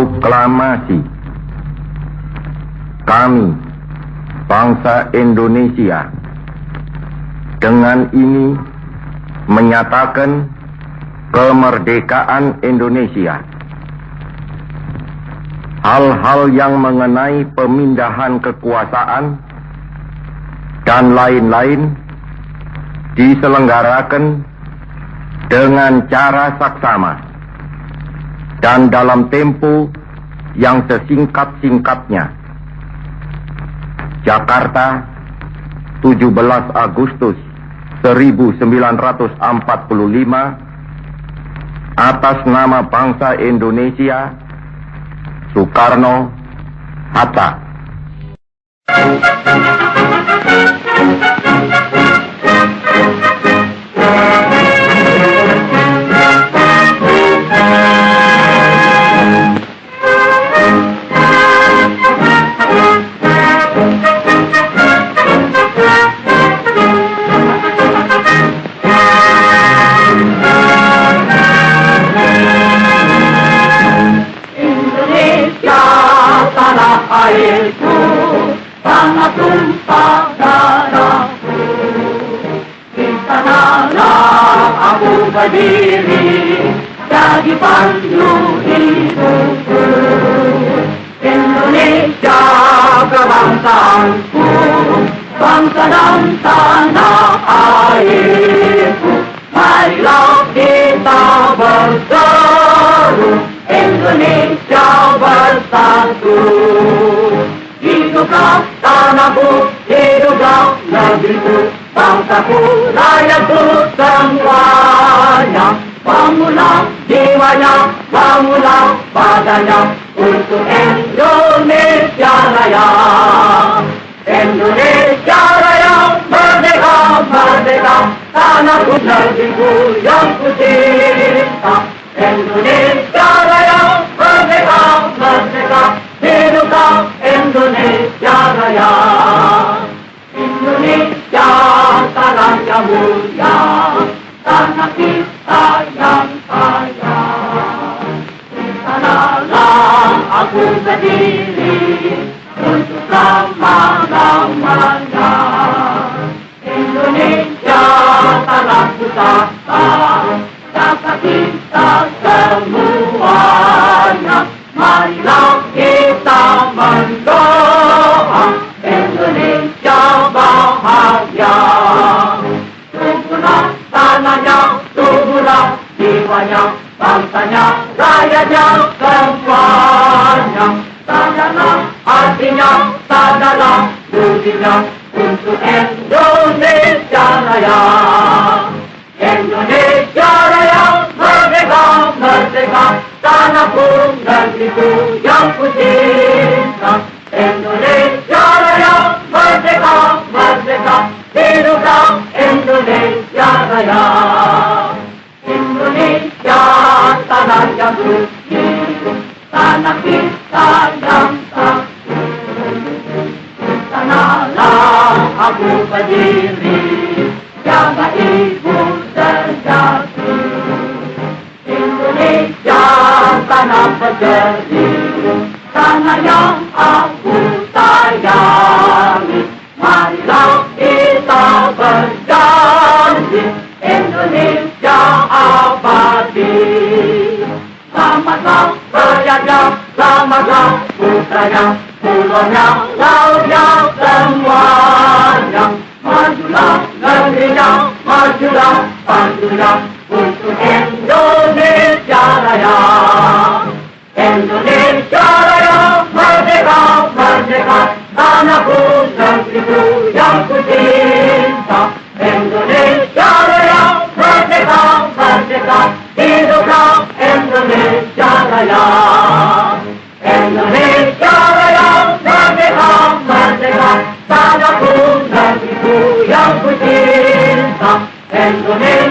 Proklamasi. Kami, bangsa Indonesia, dengan ini menyatakan kemerdekaan Indonesia. Hal-hal yang mengenai pemindahan kekuasaan dan lain-lain diselenggarakan dengan cara saksama dan dalam tempo yang sesingkat-singkatnya. Jakarta, 17 Agustus 1945, atas nama bangsa Indonesia, Soekarno Hatta. Airku, tanah tumpah darahku, di sanalah aku berdiri, jadi pandu hidupku. Indonesia kebangsaanku, bangsa dan tanah airku, marilah kita berseru, Indonesia bersatu. Hiduplah tanahku, hiduplah negeriku, bangsaku, rakyatku semuanya. Bangunlah jiwanya, bangunlah badannya, untuk Indonesia Raya. Indonesia Raya, merdeka, merdeka, tanahku, negeriku yang ku cinta. Indonesia Raya, merdeka, merdeka, hiduplah Indonesia Raya. Indonesia tanah yang mulia, tanah kita yang kaya. Di sanalah aku berdiri untuk selama-lamanya. Indonesia tanah pusaka, jasa kita semuanya. Marilah kita mendoa Indonesia bahagia. Suburlah tanahnya, suburlah jiwanya, bangsanya, rakyatnya semuanya. Sadarlah hatinya, sadarlah budinya, untuk Indonesia Raya. Indonesia Raya, merdeka, merdeka, tanahku, negeriku yang ku cinta. Indonesia Raya, merdeka, merdeka, hiduplah Indonesia Raya. Indonesia tanah yang suci, tanah kita yang satu. Sanalah aku berdiri, jaga ibu sejati. Indonesia tanah berjeri, tanah yang aku sayangi. Marilah kita berjanji, Indonesia abadi. Selamatlah rakyatnya, selamatlah putranya, pulaunya, lautnya, semuanya. Majulah negerinya, majulah pandunya, untuk Indonesia Raya. Indonesia Raya, merdeka, merdeka, tanahku, negeriku yang ku cinta. Indonesia Raya, merdeka, merdeka, hiduplah Indonesia Raya. Indonesia Raya, merdeka, merdeka, tanahku, negeriku yang ku cinta. Indonesia